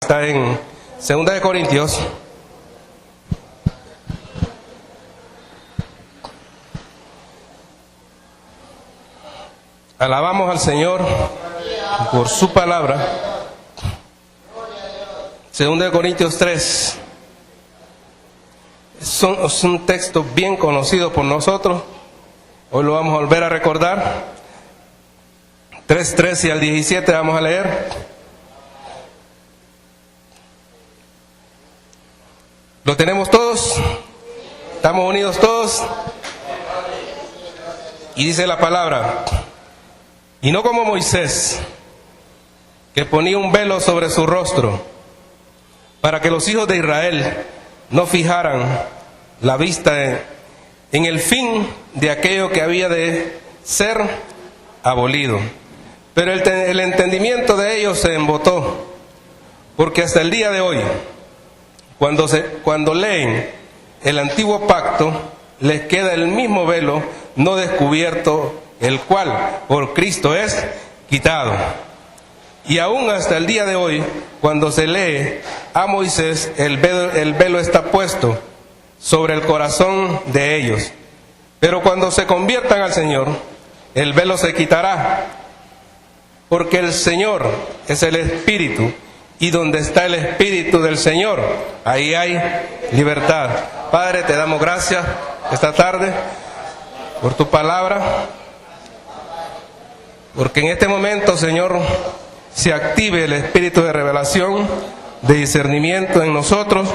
está en 2 de Corintios. Alabamos al Señor por su palabra. 2 de Corintios 3. Es un texto bien conocido por nosotros. Hoy lo vamos a volver a recordar. 3:13 al 17 vamos a leer. ¿Lo tenemos todos? ¿Estamos unidos todos? Y dice la palabra: y no como Moisés, que ponía un velo sobre su rostro, para que los hijos de Israel no fijaran la vista en el fin de aquello que había de ser abolido. Pero el entendimiento de ellos se embotó, porque hasta el día de hoy, cuando leen el antiguo pacto, les queda el mismo velo no descubierto, el cual por Cristo es quitado. Y aún hasta el día de hoy, cuando se lee a Moisés, el velo está puesto sobre el corazón de ellos. Pero cuando se conviertan al Señor, el velo se quitará, porque el Señor es el Espíritu, y donde está el Espíritu del Señor, ahí hay libertad. Padre, te damos gracias esta tarde por tu palabra, porque en este momento, Señor, se active el espíritu de revelación, de discernimiento en nosotros,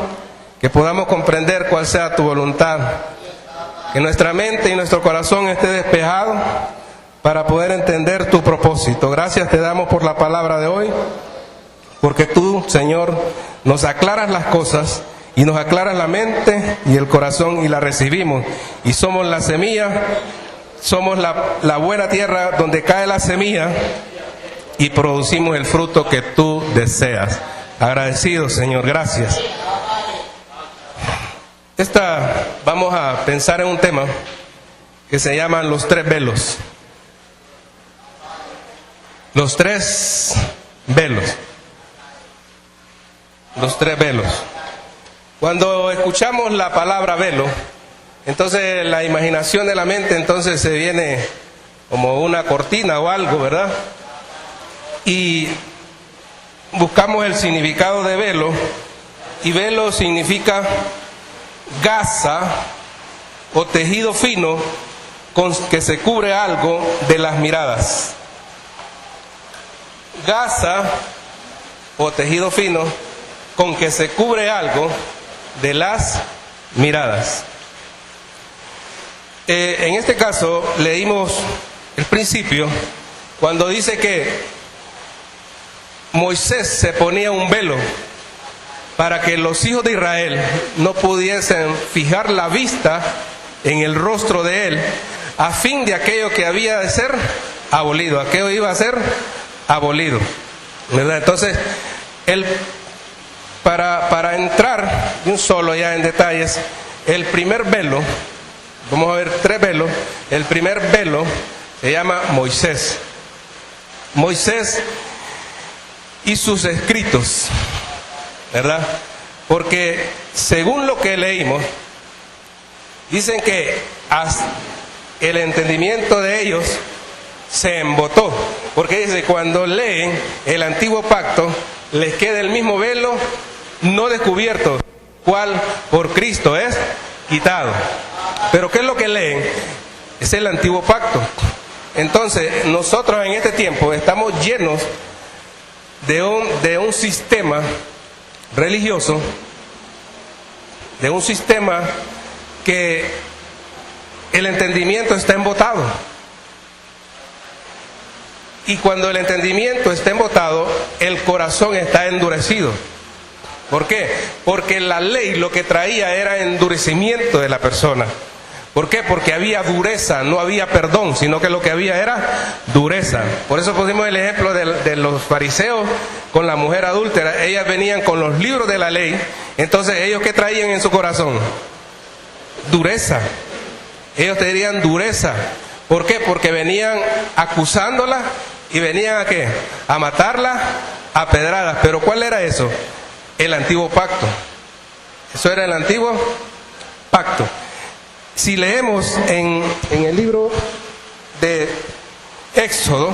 que podamos comprender cuál sea tu voluntad, que nuestra mente y nuestro corazón esté despejado para poder entender tu propósito. Gracias te damos por la palabra de hoy, porque tú, Señor, nos aclaras las cosas y nos aclaras la mente y el corazón, y la recibimos, y somos la semilla. Somos la buena tierra donde cae la semilla y producimos el fruto que tú deseas. Agradecidos, Señor, gracias. Vamos a pensar en un tema que se llama los 3 velos. Los 3 velos. Los 3 velos. Cuando escuchamos la palabra velo, entonces la imaginación de la mente entonces se viene como una cortina o algo, ¿verdad? Y buscamos el significado de velo, y velo significa gasa o tejido fino con que se cubre algo de las miradas. Gasa o tejido fino con que se cubre algo de las miradas. En este caso leímos el principio cuando dice que Moisés se ponía un velo para que los hijos de Israel no pudiesen fijar la vista en el rostro de él, a fin de aquello que había de ser abolido. Aquello iba a ser abolido, ¿verdad? Entonces, para entrar de un solo ya en detalles, el primer velo, vamos a ver 3 velos. El primer velo se llama Moisés. Moisés y sus escritos, ¿verdad? Porque según lo que leímos, dicen que el entendimiento de ellos se embotó. Porque dice, cuando leen el antiguo pacto, les queda el mismo velo no descubierto, cual por Cristo es quitado. Pero ¿qué es lo que leen? Es el antiguo pacto. Entonces, nosotros en este tiempo estamos llenos de un sistema religioso, de un sistema que el entendimiento está embotado. Y cuando el entendimiento está embotado, el corazón está endurecido. ¿Por qué? Porque la ley lo que traía era endurecimiento de la persona. ¿Por qué? Porque había dureza, no había perdón, sino que lo que había era dureza. Por eso pusimos el ejemplo de los fariseos con la mujer adúltera. Ellas venían con los libros de la ley. Entonces, ¿ellos qué traían en su corazón? Dureza. Ellos tenían dureza. ¿Por qué? Porque venían acusándola y venían ¿a qué? A matarla a pedradas. Pero ¿cuál era eso? el antiguo pacto. Eso era el antiguo pacto. Si leemos en el libro de Éxodo,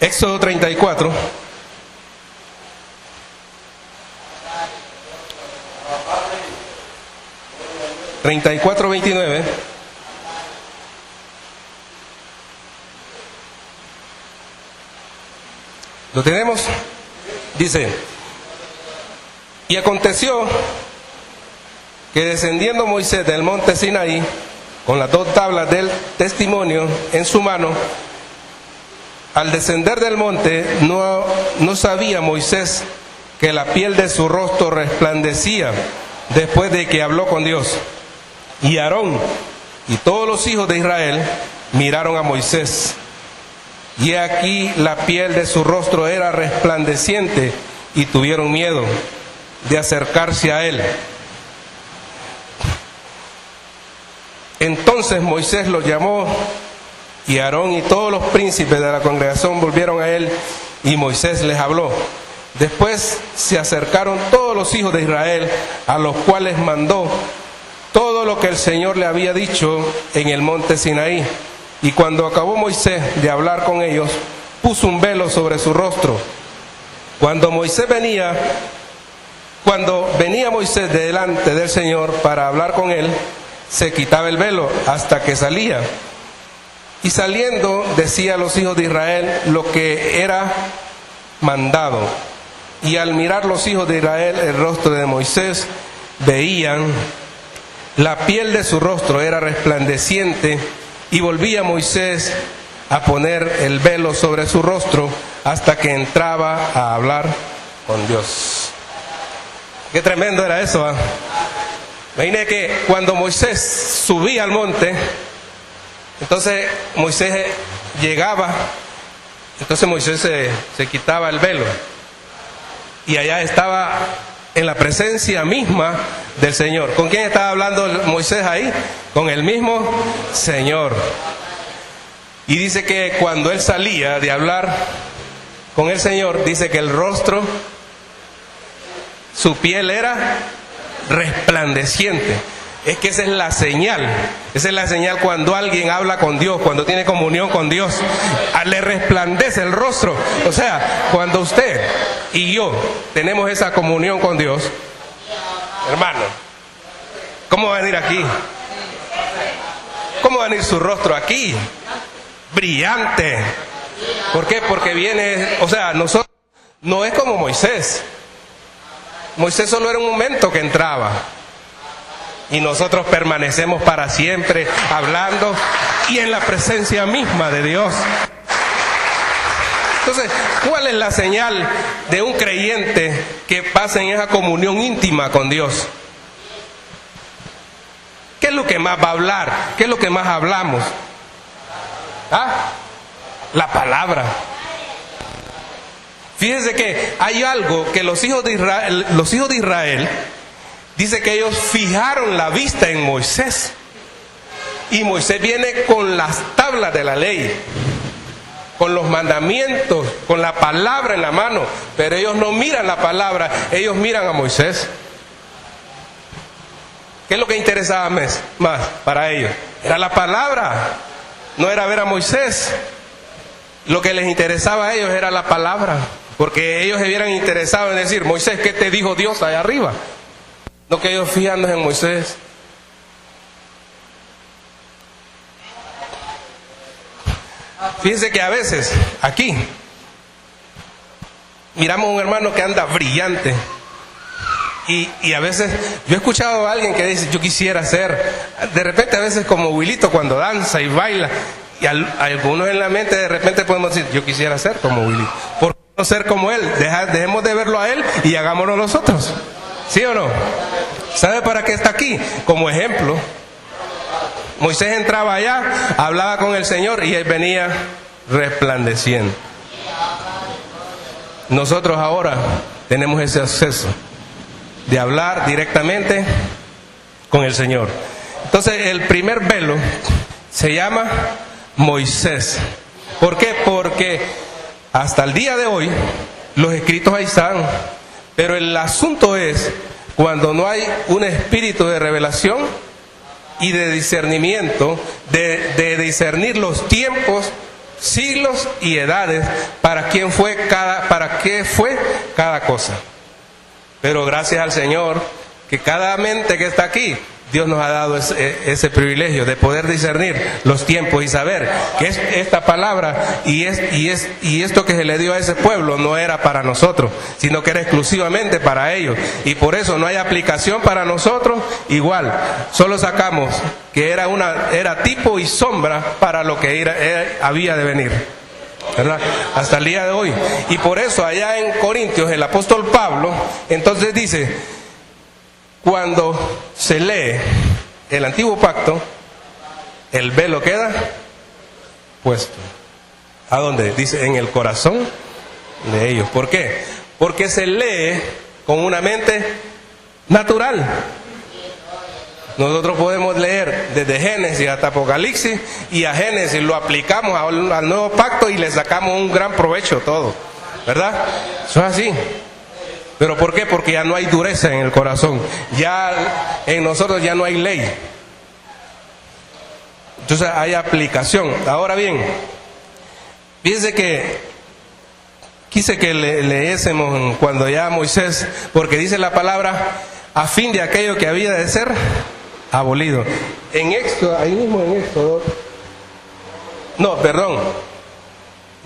Éxodo 34, ...34, 29... ¿Lo tenemos? Dice: y aconteció que descendiendo Moisés del monte Sinaí con las 2 tablas del testimonio en su mano, al descender del monte no sabía Moisés que la piel de su rostro resplandecía después de que habló con Dios. Y Aarón y todos los hijos de Israel miraron a Moisés, y aquí la piel de su rostro era resplandeciente, y tuvieron miedo de acercarse a él. Entonces Moisés los llamó, y Aarón y todos los príncipes de la congregación volvieron a él, y Moisés les habló. Después se acercaron todos los hijos de Israel, a los cuales mandó todo lo que el Señor le había dicho en el monte Sinaí. Y cuando acabó Moisés de hablar con ellos, puso un velo sobre su rostro. Cuando venía Moisés delante del Señor para hablar con él, se quitaba el velo hasta que salía. Y saliendo decía a los hijos de Israel lo que era mandado. Y al mirar los hijos de Israel el rostro de Moisés, veían la piel de su rostro era resplandeciente, y volvía Moisés a poner el velo sobre su rostro hasta que entraba a hablar con Dios. Qué tremendo era eso, ¿eh? Imagínate que cuando Moisés subía al monte, entonces Moisés llegaba, entonces Moisés se quitaba el velo, y allá estaba en la presencia misma del Señor. ¿Con quién estaba hablando Moisés ahí? Con el mismo Señor. Y dice que cuando él salía de hablar con el Señor, dice que el rostro, su piel era resplandeciente. Es que esa es la señal. Esa es la señal cuando alguien habla con Dios, cuando tiene comunión con Dios, le resplandece el rostro. O sea, cuando usted y yo tenemos esa comunión con Dios, hermano, ¿cómo va a venir aquí? ¿Cómo va a venir su rostro aquí? Brillante. ¿Por qué? Porque viene, o sea, nosotros no es como Moisés. Moisés solo era un momento que entraba, y nosotros permanecemos para siempre hablando y en la presencia misma de Dios. Entonces, ¿cuál es la señal de un creyente que pasa en esa comunión íntima con Dios? ¿Qué es lo que más va a hablar? ¿Qué es lo que más hablamos? ¿Ah? La palabra. Fíjense que hay algo que los hijos de Israel, dice que ellos fijaron la vista en Moisés. Y Moisés viene con las tablas de la ley, con los mandamientos, con la palabra en la mano. Pero ellos no miran la palabra, ellos miran a Moisés. ¿Qué es lo que interesaba más para ellos? Era la palabra, no era ver a Moisés. Lo que les interesaba a ellos era la palabra, porque ellos se hubieran interesado en decir: Moisés, ¿qué te dijo Dios allá arriba? No que ellos fijándose en Moisés. Fíjense que a veces aquí miramos a un hermano que anda brillante, y a veces yo he escuchado a alguien que dice: yo quisiera ser de repente a veces como Wilito cuando danza y baila, y algunos en la mente de repente podemos decir: yo quisiera ser como Wilito. ¿Por qué no ser como él? Dejemos de verlo a él y hagámoslo nosotros. ¿Sí o no? ¿Sabe para qué está aquí? Como ejemplo. Moisés entraba allá, hablaba con el Señor, y él venía resplandeciendo. Nosotros ahora tenemos ese acceso de hablar directamente con el Señor. Entonces el primer velo se llama Moisés. ¿Por qué? Porque hasta el día de hoy los escritos ahí están, pero el asunto es cuando no hay un espíritu de revelación y de discernimiento, de discernir los tiempos, siglos y edades para qué fue cada cosa. Pero gracias al Señor que cada mente que está aquí, Dios nos ha dado ese privilegio de poder discernir los tiempos y saber que esta palabra y esto que se le dio a ese pueblo no era para nosotros, sino que era exclusivamente para ellos. Y por eso no hay aplicación para nosotros igual. Solo sacamos que era tipo y sombra para lo que había de venir, ¿verdad? Hasta el día de hoy. Y por eso allá en Corintios el apóstol Pablo entonces dice, cuando se lee el antiguo pacto, el velo queda puesto. ¿A dónde? Dice, en el corazón de ellos. ¿Por qué? Porque se lee con una mente natural. Nosotros podemos leer desde Génesis hasta Apocalipsis, y a Génesis lo aplicamos al nuevo pacto y le sacamos un gran provecho todo, ¿verdad? Eso es así. ¿Pero por qué? Porque ya no hay dureza en el corazón. Ya en nosotros ya no hay ley. Entonces hay aplicación. Ahora bien, fíjense que quise que leésemos cuando ya Moisés, porque dice la palabra, a fin de aquello que había de ser abolido. En Éxodo, ahí mismo en Éxodo, no, perdón,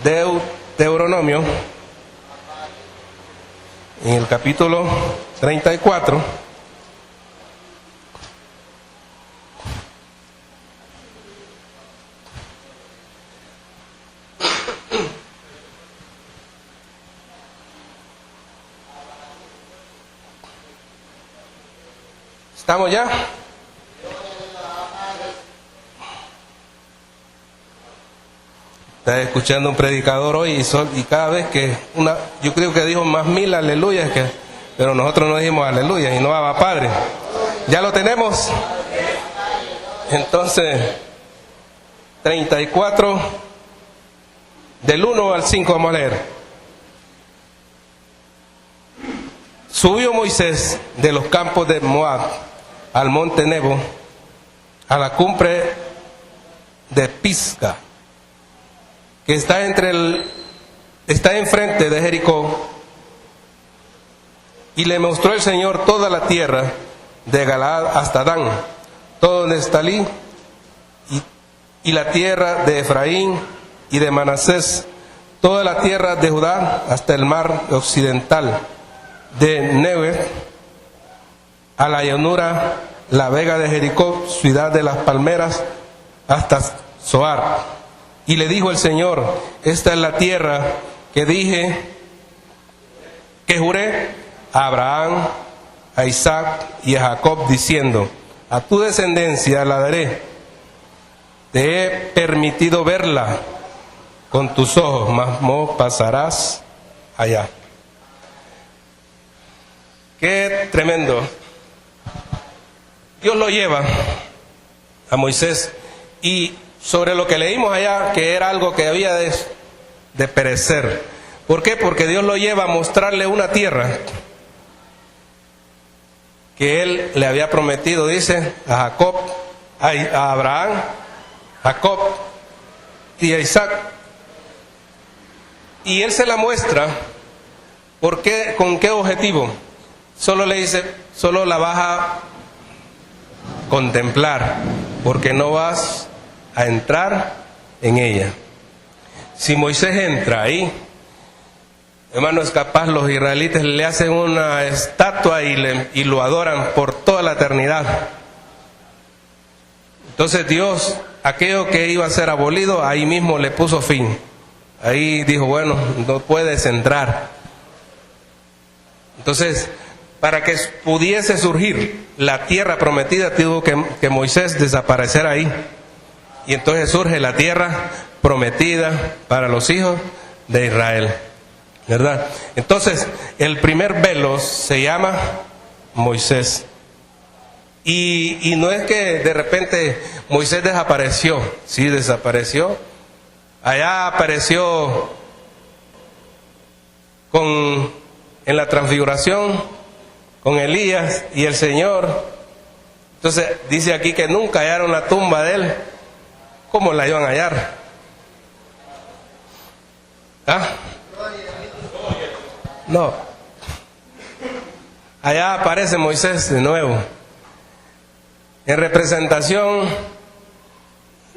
Deuteronomio, en el capítulo 34, ¿estamos ya? Estaba escuchando un predicador hoy y cada vez que yo creo que dijo más 1000 aleluyas, pero nosotros no dijimos aleluya y no Abba Padre. ¿Ya lo tenemos? Entonces, 34, del 1 al 5 vamos a leer. Subió Moisés de los campos de Moab al monte Nebo, a la cumbre de Pisga, que está enfrente de Jericó, y le mostró el Señor toda la tierra de Galaad hasta Dan, todo Neftalí, y la tierra de Efraín y de Manasés, toda la tierra de Judá hasta el mar occidental, de Negev a la llanura, la vega de Jericó, ciudad de las palmeras, hasta Zoar. Y le dijo el Señor, esta es la tierra que juré a Abraham, a Isaac y a Jacob, diciendo, a tu descendencia la daré. Te he permitido verla con tus ojos, mas no pasarás allá. Qué tremendo. Dios lo lleva a Moisés, y sobre lo que leímos allá, que era algo que había de perecer. ¿Por qué? Porque Dios lo lleva a mostrarle una tierra que Él le había prometido, dice, a Jacob, a Abraham, Jacob y a Isaac. Y Él se la muestra, ¿por qué? ¿Con qué objetivo? Solo le dice, solo la vas a contemplar, porque no vas a entrar en ella. Si Moisés entra ahí, hermano, es capaz los israelitas le hacen una estatua y lo adoran por toda la eternidad. Entonces Dios, aquello que iba a ser abolido, ahí mismo le puso fin. Ahí dijo, bueno, no puedes entrar. Entonces, para que pudiese surgir la tierra prometida, tuvo que Moisés desaparecer ahí. Y entonces surge la tierra prometida para los hijos de Israel, ¿verdad? Entonces, el primer velo se llama Moisés. Y no es que de repente Moisés desapareció, sí desapareció. Allá apareció en la transfiguración con Elías y el Señor. Entonces dice aquí que nunca hallaron la tumba de él. ¿Cómo la iban a hallar? ¿Ah? No. Allá aparece Moisés de nuevo, en representación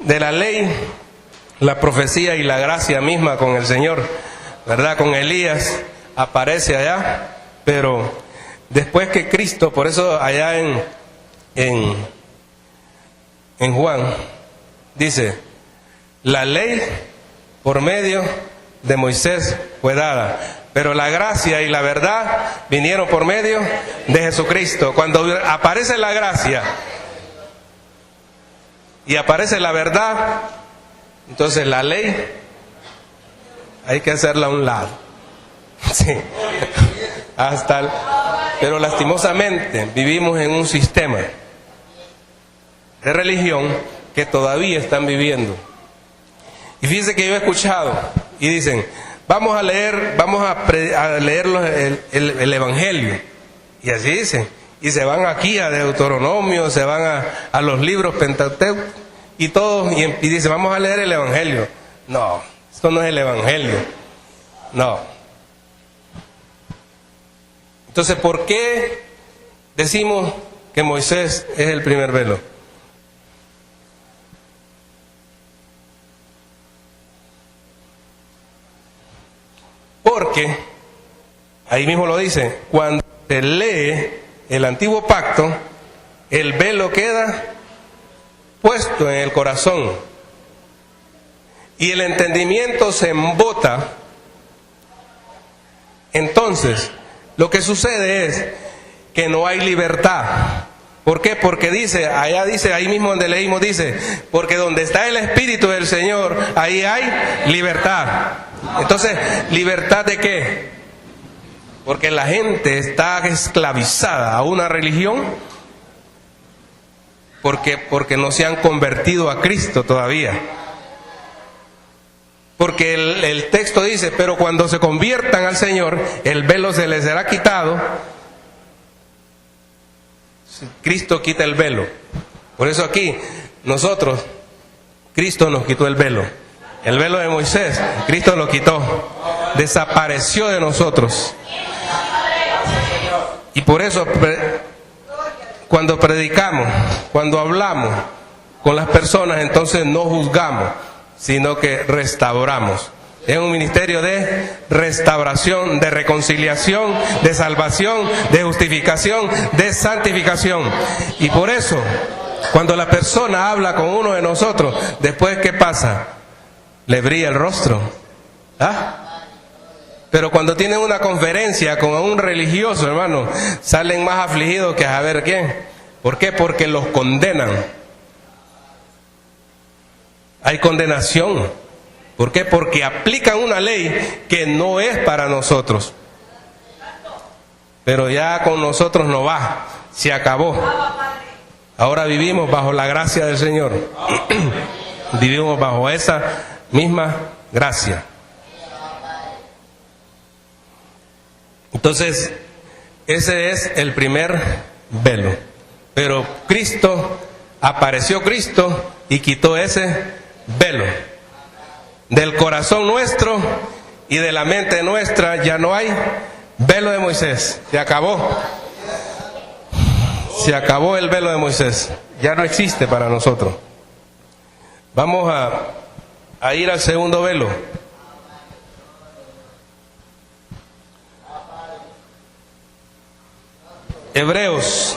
de la ley, la profecía y la gracia misma con el Señor, ¿verdad? Con Elías aparece allá, pero después que Cristo, por eso allá en Juan, dice, la ley por medio de Moisés fue dada, pero la gracia y la verdad vinieron por medio de Jesucristo. Cuando aparece la gracia y aparece la verdad, entonces la ley hay que hacerla a un lado. Sí. Pero lastimosamente vivimos en un sistema de religión que todavía están viviendo. Y fíjense que yo he escuchado y dicen, vamos a leer el Evangelio. Y así dicen. Y se van aquí a Deuteronomio, se van a los libros Pentateuco y todo, y dicen, vamos a leer el Evangelio. No, esto no es el Evangelio. No. Entonces, ¿por qué decimos que Moisés es el primer velo? Porque, ahí mismo lo dice, cuando se lee el antiguo pacto, el velo queda puesto en el corazón y el entendimiento se embota. Entonces, lo que sucede es que no hay libertad. ¿Por qué? Porque dice, ahí mismo donde leímos, dice, porque donde está el Espíritu del Señor, ahí hay libertad. Entonces, ¿libertad de qué? Porque la gente está esclavizada a una religión porque no se han convertido a Cristo todavía. Porque el texto dice, pero cuando se conviertan al Señor, el velo se les será quitado. Cristo quita el velo. Por eso aquí, nosotros, Cristo nos quitó el velo. El velo de Moisés, Cristo lo quitó. Desapareció de nosotros. Y por eso, cuando predicamos, cuando hablamos con las personas, entonces no juzgamos, sino que restauramos. Es un ministerio de restauración, de reconciliación, de salvación, de justificación, de santificación. Y por eso, cuando la persona habla con uno de nosotros, después, ¿qué pasa? Le brilla el rostro. ¿Ah? Pero cuando tienen una conferencia con un religioso, hermano, salen más afligidos que a saber quién. ¿Por qué? Porque los condenan. Hay condenación. ¿Por qué? Porque aplican una ley que no es para nosotros. Pero ya con nosotros no va. Se acabó. Ahora vivimos bajo la gracia del Señor. Vivimos bajo esa misma gracia. Entonces, ese es el primer velo. Pero apareció Cristo y quitó ese velo. Del corazón nuestro y de la mente nuestra ya no hay velo de Moisés. Se acabó. Se acabó el velo de Moisés. Ya no existe para nosotros. Vamos a ir al segundo velo. Hebreos.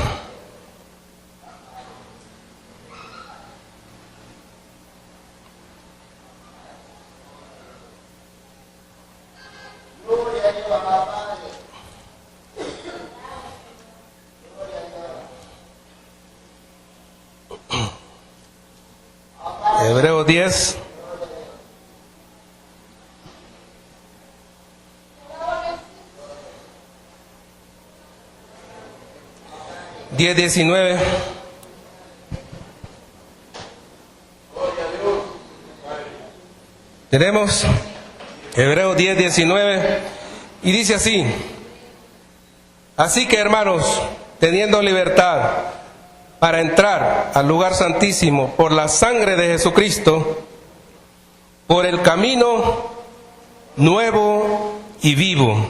Hebreos 10. Diez 19. Tenemos Hebreos 10:19 y dice así: así que, hermanos, teniendo libertad para entrar al lugar santísimo por la sangre de Jesucristo, por el camino nuevo y vivo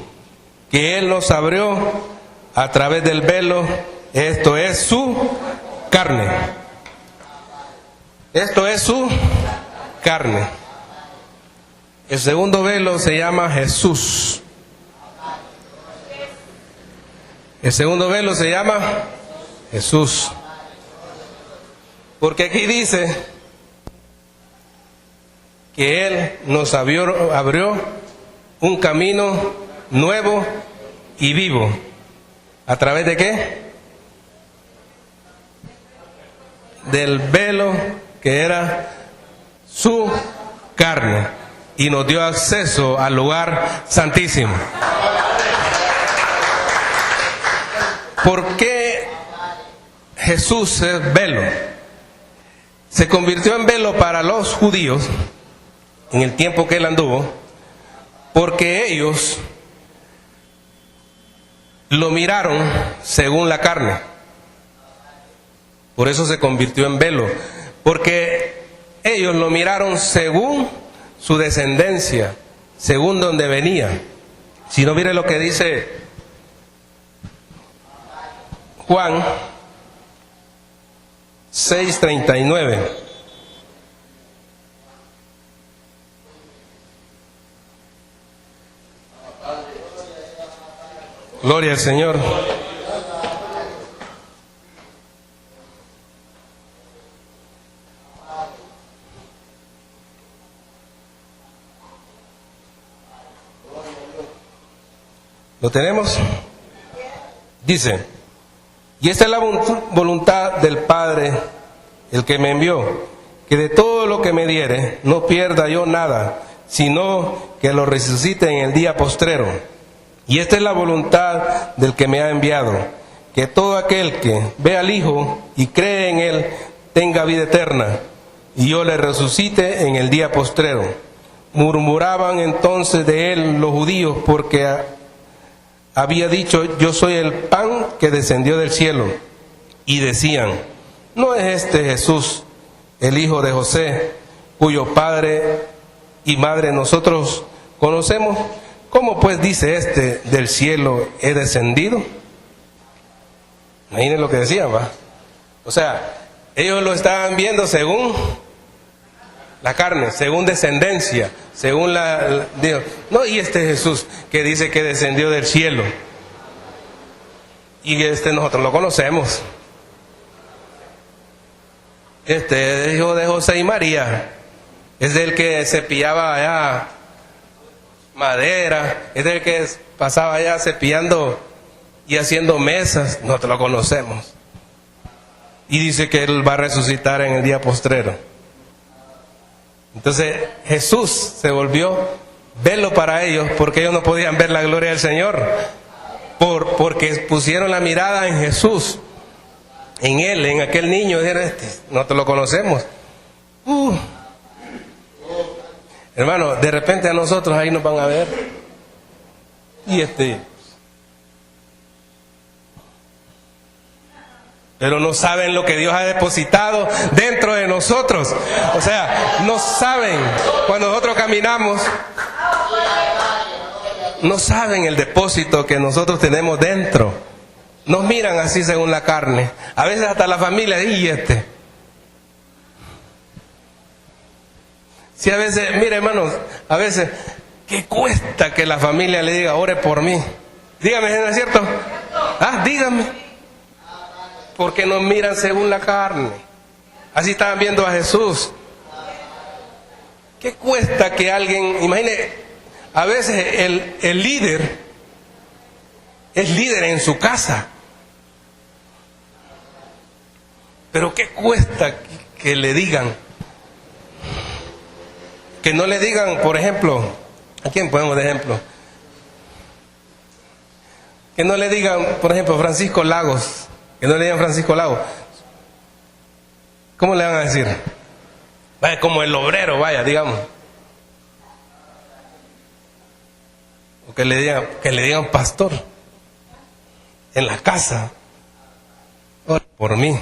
que Él nos abrió a través del velo, esto es su carne. Esto es su carne. El segundo velo se llama Jesús. El segundo velo se llama Jesús. Porque aquí dice que Él nos abrió un camino nuevo y vivo. ¿A través de qué? Del velo que era su carne, y nos dio acceso al lugar santísimo. ¿Por qué Jesús es velo? Se convirtió en velo para los judíos en el tiempo que Él anduvo, porque ellos lo miraron según la carne. Por eso se convirtió en velo, porque ellos lo miraron según su descendencia, según donde venía. Si no, mire lo que dice Juan 6:39. Gloria al Señor. ¿Lo tenemos? Dice: y esta es la voluntad del Padre, el que me envió, que de todo lo que me diere no pierda yo nada, sino que lo resucite en el día postrero. Y esta es la voluntad del que me ha enviado, que todo aquel que ve al Hijo y cree en Él tenga vida eterna, y yo le resucite en el día postrero. Murmuraban entonces de Él los judíos, porque había dicho: yo soy el pan que descendió del cielo. Y decían: ¿no es este Jesús, el hijo de José, cuyo padre y madre nosotros conocemos? ¿Cómo pues dice este: del cielo he descendido? Imaginen lo que decían, ¿va? O sea, ellos lo estaban viendo según la carne, según descendencia, según Dios. No, y este Jesús que dice que descendió del cielo. Y nosotros lo conocemos. Este es hijo de José y María. Es el que cepillaba allá madera. Es el que pasaba allá cepillando y haciendo mesas. Nosotros lo conocemos. Y dice que Él va a resucitar en el día postrero. Entonces Jesús se volvió velo para ellos, porque ellos no podían ver la gloria del Señor, porque pusieron la mirada en Jesús, en Él, en aquel niño. Dijeron: nosotros lo conocemos. Hermano, de repente a nosotros ahí nos van a ver, y pero no saben lo que Dios ha depositado dentro de nosotros. O sea, no saben, cuando nosotros caminamos, no saben el depósito que nosotros tenemos dentro. Nos miran así según la carne. A veces hasta la familia, Sí, a veces, mire, hermanos, a veces, ¿qué cuesta que la familia le diga: ore por mí? Dígame, ¿no es cierto? Dígame. Porque nos miran según la carne. Así estaban viendo a Jesús. ¿Qué cuesta que alguien, imagine, a veces el líder es líder en su casa, pero qué cuesta que le digan, que no le digan, por ejemplo, ¿a quién ponemos de ejemplo? Que no le digan, por ejemplo, Francisco Lagos. Que no le digan Francisco Lagos. ¿Cómo le van a decir? Vaya, como el obrero, vaya, digamos. o que le digan pastor en la casa. Ora por mí.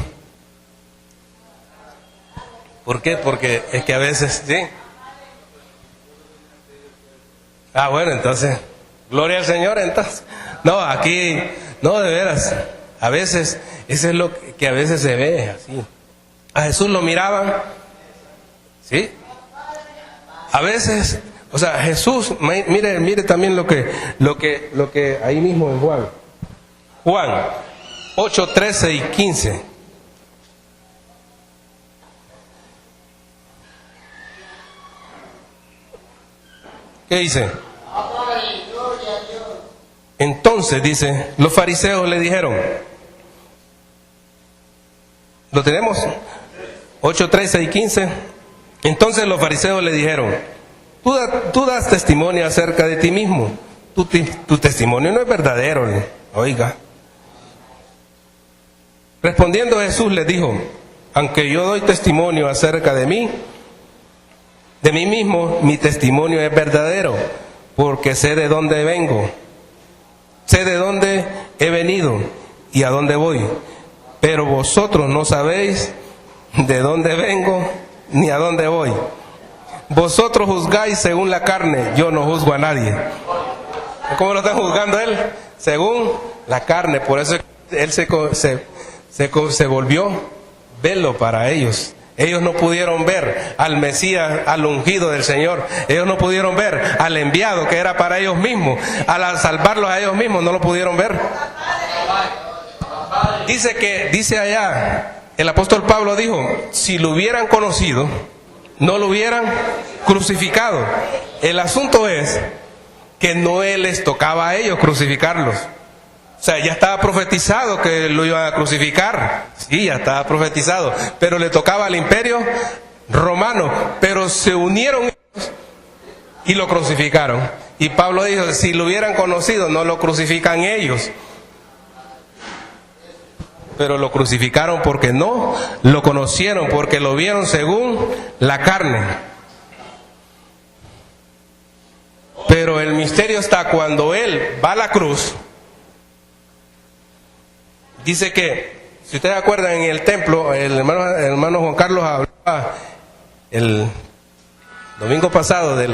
¿Por qué? Porque es que a veces, ¿sí? Ah, bueno, entonces, gloria al Señor, entonces. No, aquí, no, de veras, a veces, eso es lo que a veces se ve así. A Jesús lo miraban, ¿sí? A veces, o sea, Jesús, mire también lo que ahí mismo en Juan 8, 13 y 15. ¿Qué dice? Entonces, dice, los fariseos le dijeron, ¿lo tenemos? 8, 13 y 15. Entonces los fariseos le dijeron, tú das testimonio acerca de ti mismo, tu testimonio no es verdadero. Oiga. Respondiendo Jesús les dijo, aunque yo doy testimonio acerca de mí mismo, mi testimonio es verdadero, porque sé de dónde vengo, sé de dónde he venido y a dónde voy, pero vosotros no sabéis de dónde vengo ni a dónde voy. Vosotros juzgáis según la carne, yo no juzgo a nadie. ¿Cómo lo están juzgando él? Según la carne. Por eso él se volvió velo para ellos. Ellos no pudieron ver al Mesías, al ungido del Señor. Ellos no pudieron ver al enviado que era para ellos mismos. Al salvarlos a ellos mismos no lo pudieron ver. Dice allá, el apóstol Pablo dijo, si lo hubieran conocido, no lo hubieran crucificado. El asunto es que no les tocaba a ellos crucificarlos. O sea, ya estaba profetizado que lo iban a crucificar. Sí, ya estaba profetizado. Pero le tocaba al imperio romano. Pero se unieron ellos y lo crucificaron. Y Pablo dijo, si lo hubieran conocido, no lo crucifican ellos. Pero lo crucificaron porque no lo conocieron, porque lo vieron según la carne. Pero el misterio está cuando él va a la cruz. Dice que, si ustedes acuerdan, en el templo, el hermano Juan Carlos hablaba el domingo pasado de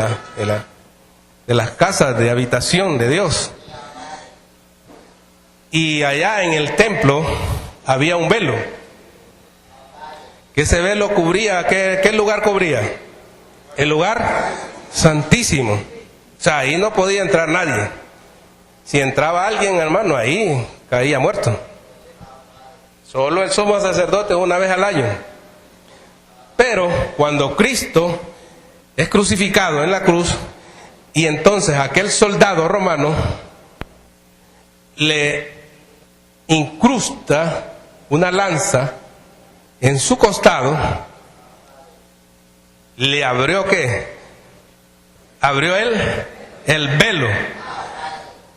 las casas de habitación de Dios. Y allá en el templo había un velo. Que ese velo cubría, ¿qué lugar cubría? El lugar santísimo. O sea, ahí no podía entrar nadie. Si entraba alguien, hermano, ahí caía muerto. Solo el sumo sacerdote una vez al año. Pero cuando Cristo es crucificado en la cruz, y entonces aquel soldado romano le incrusta una lanza en su costado, le abrió ¿qué? Abrió el velo.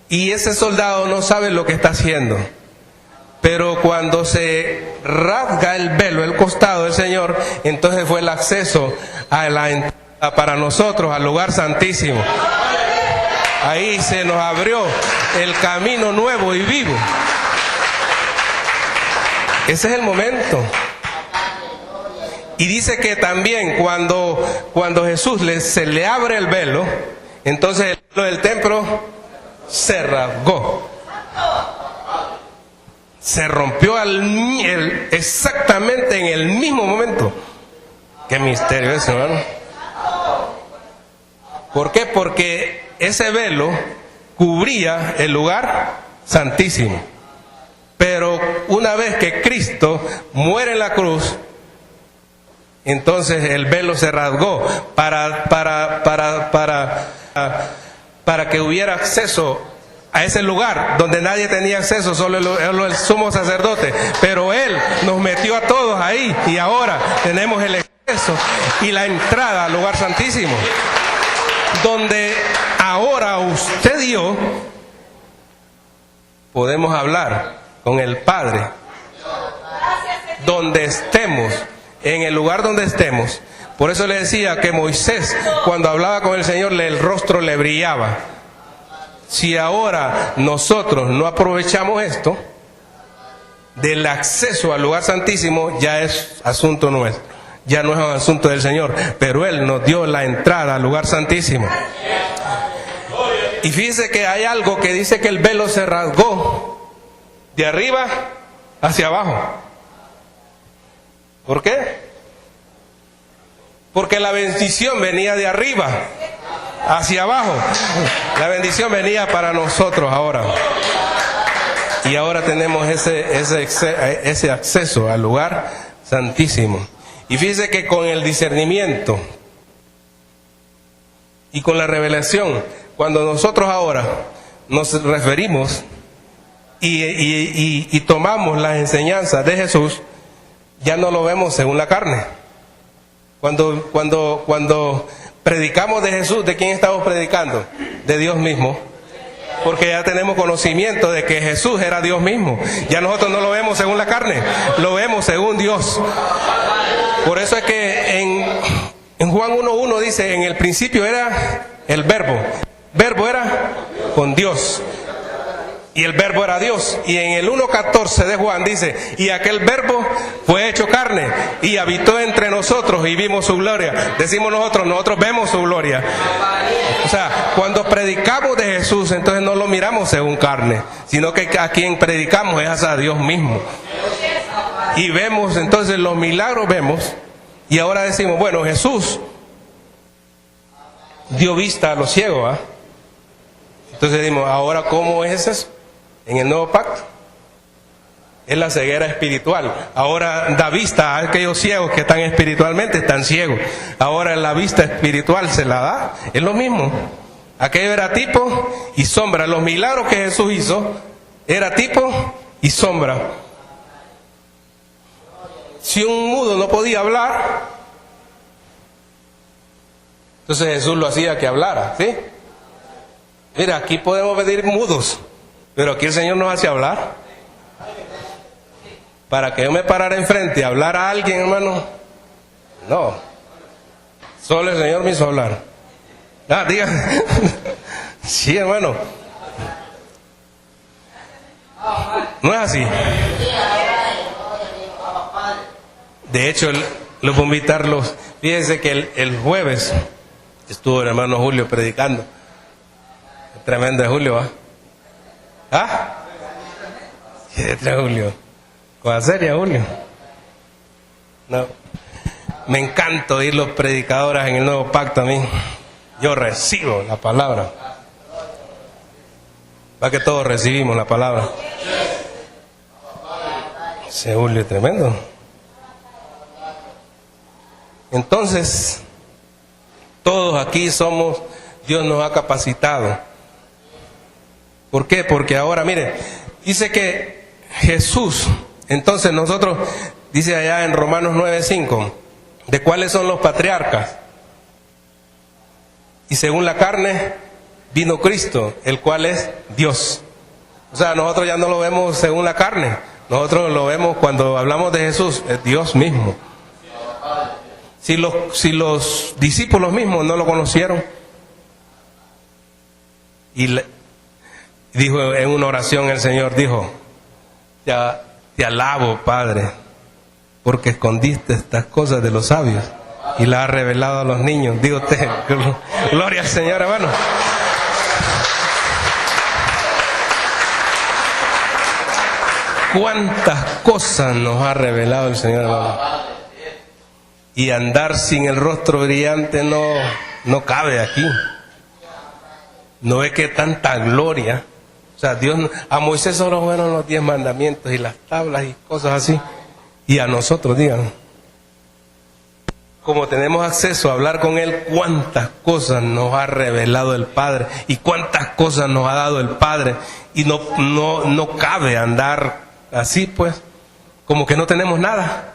Y ese soldado no sabe lo que está haciendo. Pero cuando se rasga el velo, el costado del Señor, entonces fue el acceso a la entrada para nosotros al lugar santísimo. Ahí se nos abrió el camino nuevo y vivo. Ese es el momento. Y dice que también cuando Jesús se le abre el velo, entonces el velo del templo se rasgó. Se rompió exactamente en el mismo momento. Qué misterio eso, hermano. ¿Por qué? Porque ese velo cubría el lugar santísimo. Pero una vez que Cristo muere en la cruz, entonces el velo se rasgó para que hubiera acceso a ese lugar donde nadie tenía acceso, solo el sumo sacerdote. Pero Él nos metió a todos ahí y ahora tenemos el acceso y la entrada al lugar santísimo, donde ahora usted y yo podemos hablar con el Padre donde estemos, en el lugar donde estemos. Por eso le decía que Moisés, cuando hablaba con el Señor, el rostro le brillaba. si ahora nosotros no aprovechamos esto, del acceso al lugar santísimo, ya es asunto nuestro, ya no es un asunto del Señor, pero Él nos dio la entrada al lugar santísimo. Y fíjese que hay algo que dice que el velo se rasgó de arriba hacia abajo. ¿Por qué? Porque la bendición venía de arriba hacia abajo. La bendición venía para nosotros ahora. Y ahora tenemos ese acceso al lugar santísimo. Y fíjese que con el discernimiento y con la revelación, cuando nosotros ahora nos referimos y tomamos las enseñanzas de Jesús, ya no lo vemos según la carne. Cuando predicamos de Jesús, ¿de quién estamos predicando? De Dios mismo. Porque ya tenemos conocimiento de que Jesús era Dios mismo. Ya nosotros no lo vemos según la carne, lo vemos según Dios. Por eso es que en Juan 1:1 dice, en el principio era el verbo. El verbo era con Dios. Y el verbo era Dios. Y en el 1:14 de Juan dice, y aquel verbo fue hecho carne y habitó entre nosotros y vimos su gloria. Decimos nosotros vemos su gloria. O sea, cuando predicamos de Jesús, entonces no lo miramos según carne, sino que a quien predicamos es a Dios mismo. Y vemos, entonces los milagros vemos, y ahora decimos, bueno, Jesús dio vista a los ciegos, ¿eh? Entonces decimos, ahora ¿cómo es eso? En el nuevo pacto es la ceguera espiritual. Ahora da vista a aquellos ciegos que están espiritualmente, están ciegos. Ahora la vista espiritual se la da. Es lo mismo. Aquello era tipo y sombra. Los milagros que Jesús hizo era tipo y sombra. Si un mudo no podía hablar, entonces Jesús lo hacía que hablara, ¿sí? Mira, aquí podemos pedir mudos, pero aquí el Señor nos hace hablar. Para que yo me parara enfrente y hablara a alguien, hermano, no. Solo el Señor me hizo hablar. Diga. Sí, hermano. No es así. De hecho, los voy a invitarlos. Fíjense que el jueves estuvo el hermano Julio predicando. Tremendo de Julio, ¿ah? ¿Ah? ¿Qué de Julio? ¿Cosa seria, Julio? No. Me encanta oír los predicadores en el nuevo pacto a mí. Yo recibo la palabra. Va que todos recibimos la palabra. Ese Julio es tremendo. Entonces, todos aquí somos, Dios nos ha capacitado. ¿Por qué? Porque ahora, mire, dice que Jesús, entonces nosotros, dice allá en Romanos 9:5, ¿de cuáles son los patriarcas? Y según la carne, vino Cristo, el cual es Dios. O sea, nosotros ya no lo vemos según la carne, nosotros lo vemos cuando hablamos de Jesús, es Dios mismo. Si los discípulos mismos no lo conocieron, y dijo en una oración el Señor, dijo, te alabo, Padre, porque escondiste estas cosas de los sabios y las has revelado a los niños. Digo usted, gloria al Señor, hermano. Cuántas cosas nos ha revelado el Señor, hermano. Y andar sin el rostro brillante no cabe aquí. No ve que tanta gloria. O sea, Dios, a Moisés solo fueron los 10 mandamientos y las tablas y cosas así. Y a nosotros, digan, como tenemos acceso a hablar con Él, cuántas cosas nos ha revelado el Padre y cuántas cosas nos ha dado el Padre. Y no cabe andar así, pues, como que no tenemos nada.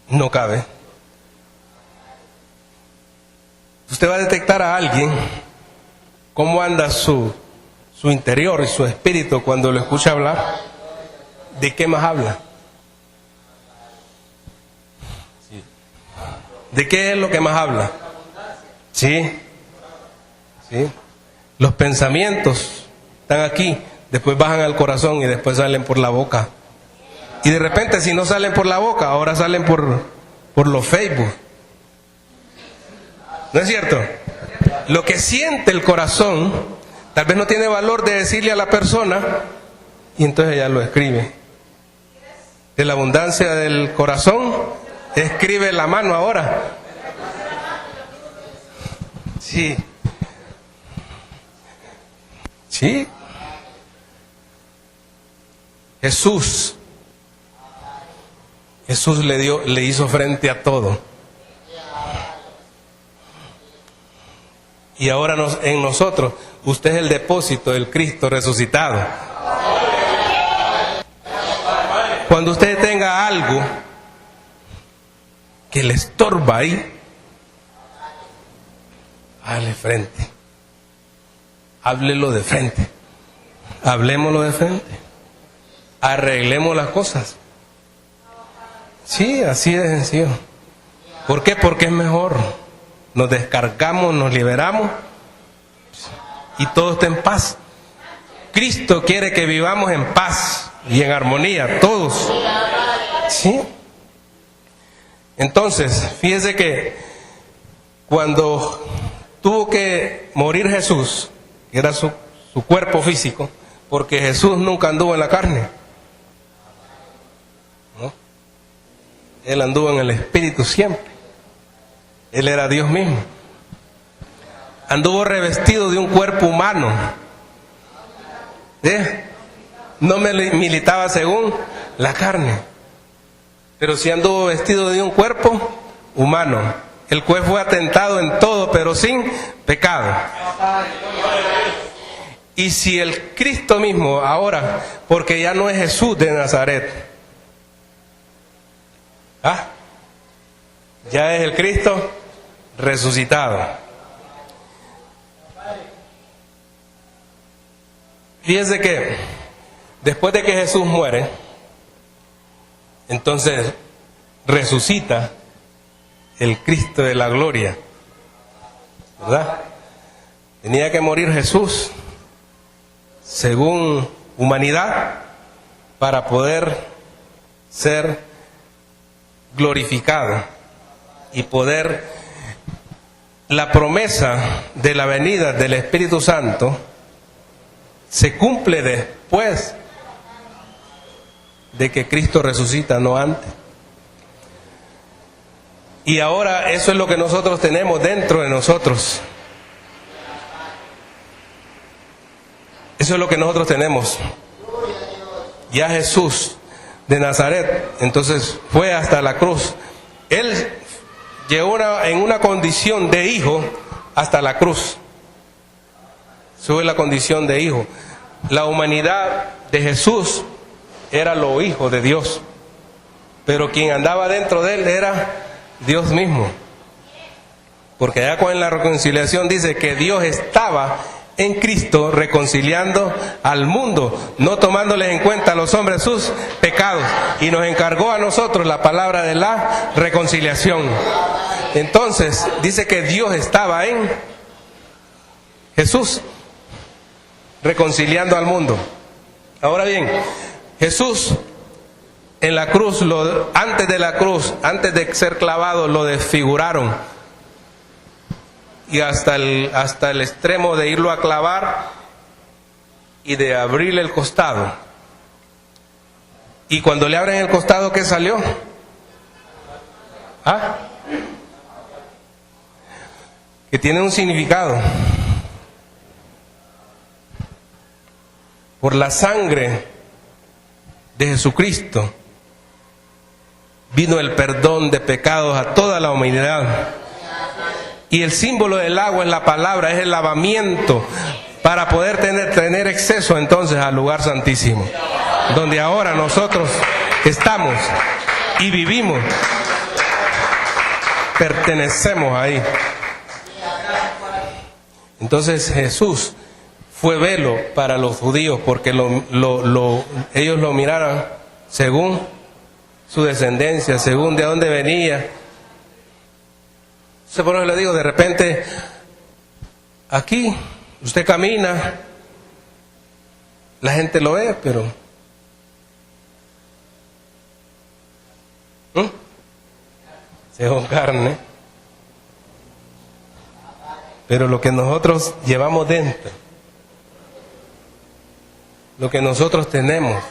No cabe. Usted va a detectar a alguien cómo anda su interior y su espíritu cuando lo escucha hablar. ¿De qué más habla? ¿De qué es lo que más habla? Sí. Los pensamientos están aquí, después bajan al corazón y después salen por la boca. Y de repente, si no salen por la boca, ahora salen por los Facebook. ¿No es cierto? Lo que siente el corazón, tal vez no tiene valor de decirle a la persona, y entonces ella lo escribe. De la abundancia del corazón, escribe la mano ahora. Sí. Sí. Jesús le hizo frente a todo. Y ahora en nosotros, usted es el depósito del Cristo resucitado. Cuando usted tenga algo que le estorba ahí, háblele frente. Háblelo de frente. Hablémoslo de frente. Arreglemos las cosas. Sí, así de sencillo. ¿Por qué? Porque es mejor. Nos descargamos, nos liberamos y todo está en paz. Cristo quiere que vivamos en paz y en armonía, todos. ¿Sí? Entonces, fíjese que cuando tuvo que morir Jesús, que era su cuerpo físico, porque Jesús nunca anduvo en la carne, ¿no? Él anduvo en el Espíritu siempre. Él era Dios mismo. Anduvo revestido de un cuerpo humano. No militaba según la carne, pero sí anduvo vestido de un cuerpo humano, el cual fue atentado en todo, pero sin pecado. Y si el Cristo mismo ahora, porque ya no es Jesús de Nazaret, ya es el Cristo resucitado. Fíjense que después de que Jesús muere, entonces resucita el Cristo de la gloria, ¿verdad? Tenía que morir Jesús según humanidad para poder ser glorificado y poder la promesa de la venida del Espíritu Santo se cumple después de que Cristo resucita, no antes. Y ahora eso es lo que nosotros tenemos dentro de nosotros. Eso es lo que nosotros tenemos. Ya Jesús de Nazaret, entonces fue hasta la cruz. Él llegó en una condición de hijo hasta la cruz. Sube la condición de hijo. La humanidad de Jesús era lo hijo de Dios, pero quien andaba dentro de él era Dios mismo, porque allá con la reconciliación dice que Dios estaba en Cristo reconciliando al mundo, no tomándoles en cuenta a los hombres sus pecados, y nos encargó a nosotros la palabra de la reconciliación. Entonces dice que Dios estaba en Jesús reconciliando al mundo. Ahora bien, Jesús en la cruz, antes de la cruz, antes de ser clavado, lo desfiguraron, y hasta el extremo de irlo a clavar y de abrirle el costado. Y cuando le abren el costado, ¿qué salió? Que tiene un significado. Por la sangre de Jesucristo vino el perdón de pecados a toda la humanidad. Y el símbolo del agua es la palabra, es el lavamiento para poder tener acceso entonces al lugar santísimo, donde ahora nosotros estamos y vivimos, pertenecemos ahí. Entonces Jesús fue velo para los judíos, porque ellos lo miraron según su descendencia, según de dónde venía. Por eso le digo, de repente, aquí Usted camina, la gente lo ve, pero se con carne. Pero lo que nosotros llevamos dentro, lo que nosotros tenemos,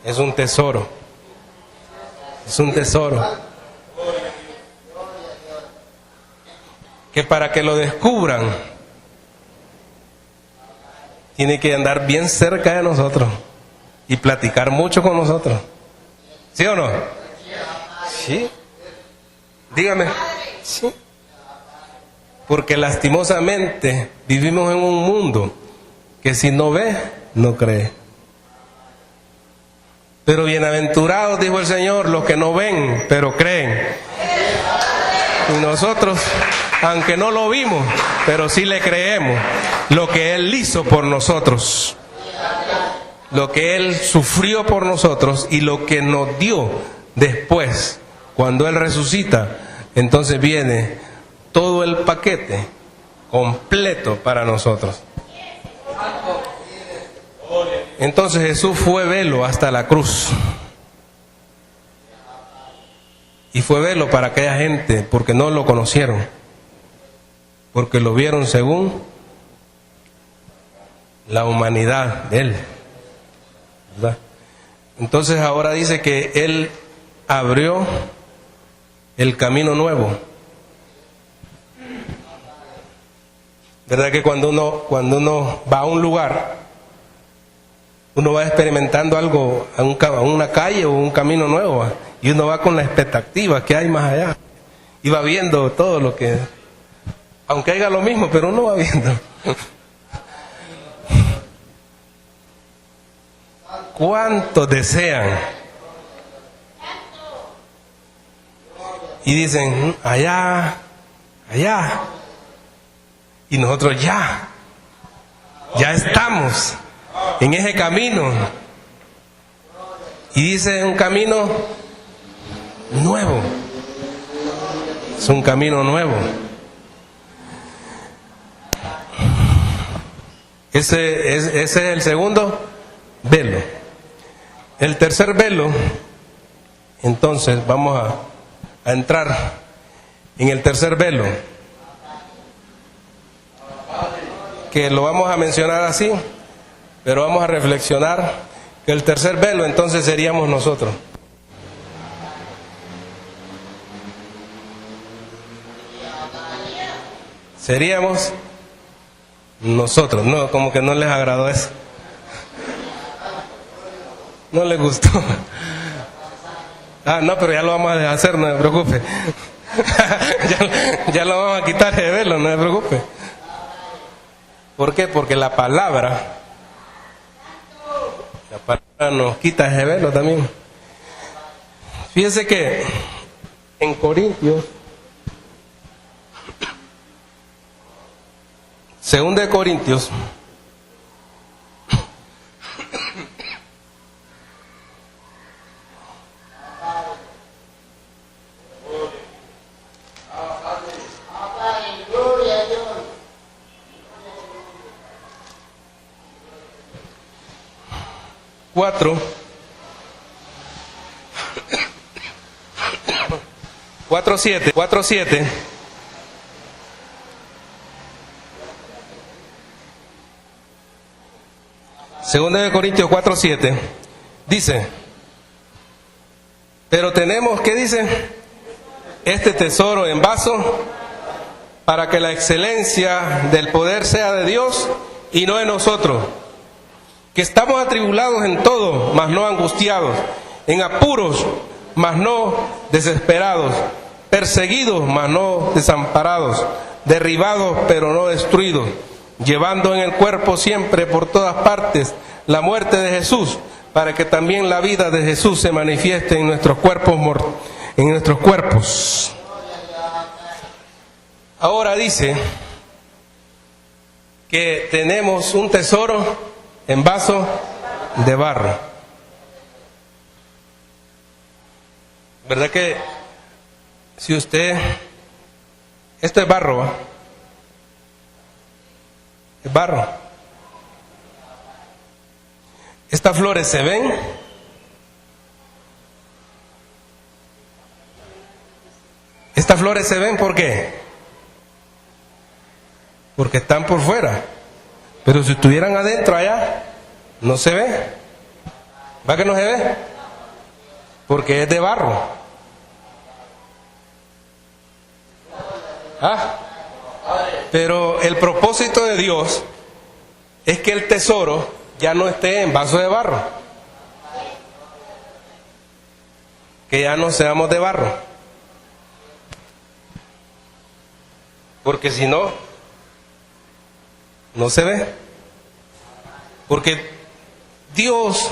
es un tesoro. Es un tesoro. Que para que lo descubran, tiene que andar bien cerca de nosotros y platicar mucho con nosotros. ¿Sí o no? Sí. Dígame. Sí. Porque lastimosamente vivimos en un mundo que si no ve, no cree. Pero bienaventurados, dijo el Señor, los que no ven, pero creen. Y nosotros, aunque no lo vimos, pero sí le creemos lo que Él hizo por nosotros, lo que Él sufrió por nosotros y lo que nos dio después. Cuando Él resucita, entonces viene todo el paquete completo para nosotros. Entonces Jesús fue velo hasta la cruz. Y fue velo para aquella gente porque no lo conocieron, porque lo vieron según la humanidad de Él, ¿verdad? Entonces ahora dice que Él abrió el camino nuevo. ¿Verdad que cuando uno va a un lugar, uno va experimentando algo, a una calle o un camino nuevo, y uno va con la expectativa que hay más allá, y va viendo todo lo que, aunque haya lo mismo, pero uno va viendo. ¿Cuántos desean? Y dicen, allá, allá. Y nosotros ya estamos en ese camino. Y dice un camino nuevo. Es un camino nuevo. Ese es el segundo velo. El tercer velo, entonces vamos a entrar en el tercer velo, que lo vamos a mencionar así, pero vamos a reflexionar que el tercer velo entonces seríamos nosotros. Seríamos nosotros. No, como que no les agradó eso. No les gustó. Ah, no, pero ya lo vamos a hacer, no se preocupe. ya lo vamos a quitar de velo, no se preocupe. ¿Por qué? Porque la palabra nos quita ese velo también. Fíjense que en Corintios, Segunda de Corintios, cuatro siete. Segunda de Corintios 4:7 dice: pero tenemos, ¿qué dice? Este tesoro en vaso, para que la excelencia del poder sea de Dios y no de nosotros, que estamos atribulados en todo, mas no angustiados, en apuros, mas no desesperados, perseguidos, mas no desamparados, derribados, pero no destruidos, llevando en el cuerpo siempre por todas partes la muerte de Jesús, para que también la vida de Jesús se manifieste en nuestros cuerpos. Ahora dice que tenemos un tesoro en vaso de barro. ¿Verdad que si usted, esto es barro, ¿va? Es barro. Estas flores se ven. Estas flores se ven, ¿por qué? Porque están por fuera. Pero si estuvieran adentro allá, no se ve. ¿Va que no se ve? Porque es de barro. Pero el propósito de Dios es que el tesoro ya no esté en vaso de barro. Que ya no seamos de barro. Porque si no, no se ve. Porque Dios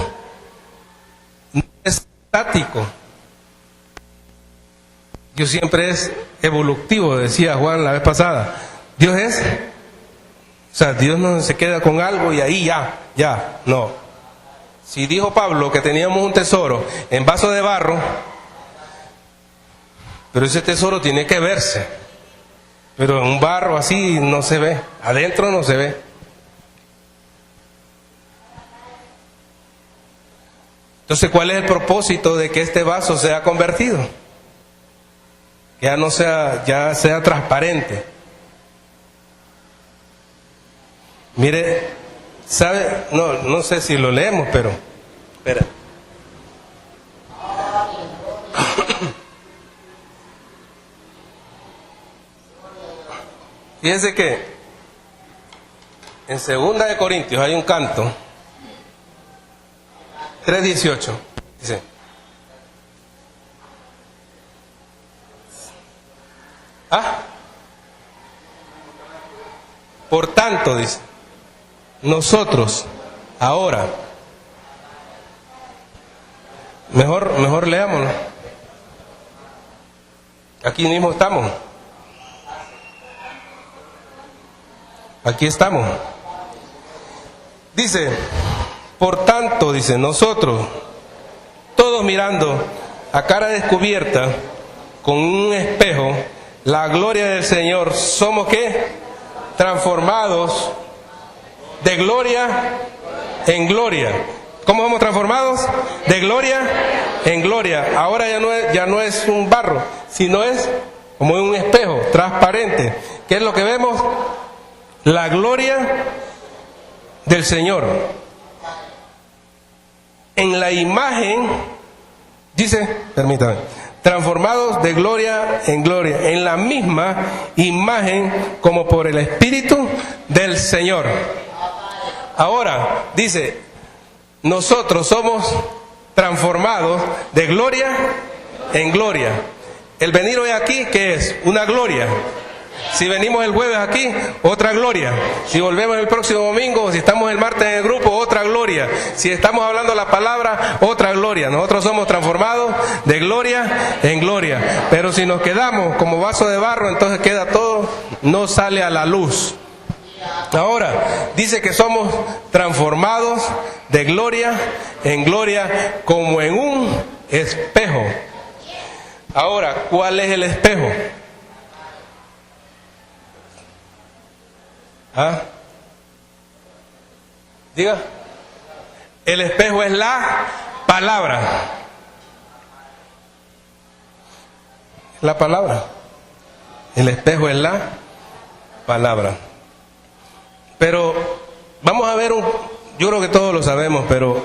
no es estático. Dios siempre es evolutivo, decía Juan la vez pasada. Dios es, o sea, Dios no se queda con algo y ahí ya, no. Si dijo Pablo que teníamos un tesoro en vaso de barro, pero ese tesoro tiene que verse. Pero en un barro así no se ve, adentro no se ve. Entonces, ¿cuál es el propósito de que este vaso sea convertido? Que ya sea transparente. Mire, ¿sabe? No sé si lo leemos, pero espera. Fíjense que en 2 de Corintios hay un canto 3:18, dice: por tanto, dice, nosotros ahora, mejor leámoslo. Aquí mismo estamos. Aquí estamos. Dice, por tanto, dice, nosotros, todos mirando a cara descubierta, con un espejo, la gloria del Señor, ¿somos qué? Transformados de gloria en gloria. ¿Cómo somos transformados? De gloria en gloria. Ahora ya no es un barro, sino es como un espejo transparente. ¿Qué es lo que vemos? La gloria del Señor. En la imagen, dice, permítame, transformados de gloria en gloria, en la misma imagen como por el Espíritu del Señor. Ahora, dice, nosotros somos transformados de gloria en gloria. El venir hoy aquí, ¿qué es? Una gloria. Si venimos el jueves aquí, otra gloria. Si volvemos el próximo domingo, si estamos el martes en el grupo, otra gloria. Si estamos hablando la palabra, otra gloria. Nosotros somos transformados de gloria en gloria. Pero si nos quedamos como vaso de barro, entonces queda todo, no sale a la luz. Ahora, dice que somos transformados de gloria en gloria como en un espejo. Ahora, ¿cuál es el espejo? Diga. El espejo es la palabra. La palabra. El espejo es la palabra. Pero vamos a ver yo creo que todos lo sabemos, pero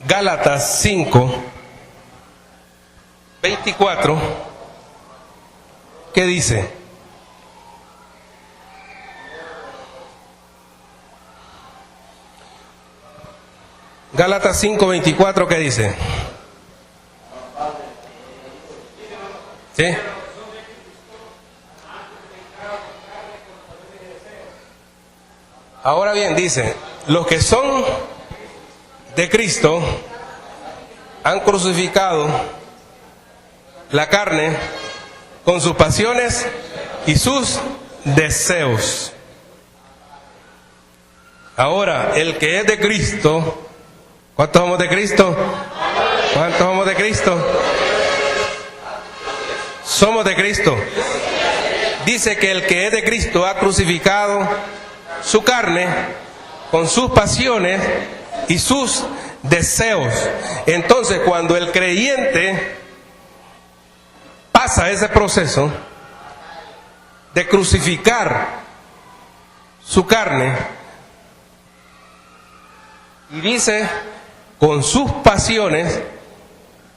Gálatas 5:24, ¿qué dice? Gálatas 5:24, ¿qué dice? ¿Sí? Ahora bien, dice, los que son de Cristo han crucificado la carne con sus pasiones y sus deseos. Ahora, el que es de Cristo, ¿cuántos somos de Cristo? ¿Cuántos somos de Cristo? Somos de Cristo. Dice que el que es de Cristo ha crucificado su carne con sus pasiones y sus deseos. Entonces, cuando el creyente pasa ese proceso de crucificar su carne, y dice con sus pasiones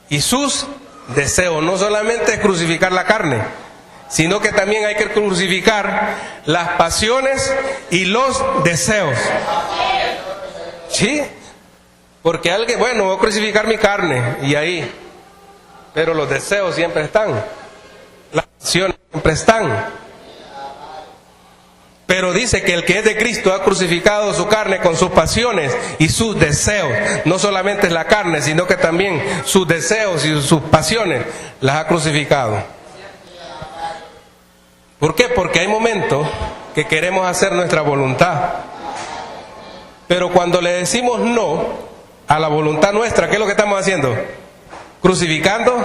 y sus deseos, no solamente es crucificar la carne, sino que también hay que crucificar las pasiones y los deseos. ¿Sí? Porque alguien, bueno, voy a crucificar mi carne y ahí, pero los deseos siempre están, las pasiones siempre están. Pero dice que el que es de Cristo ha crucificado su carne con sus pasiones y sus deseos. No solamente es la carne, sino que también sus deseos y sus pasiones las ha crucificado. ¿Por qué? Porque hay momentos que queremos hacer nuestra voluntad. Pero cuando le decimos no a la voluntad nuestra, ¿qué es lo que estamos haciendo? Crucificando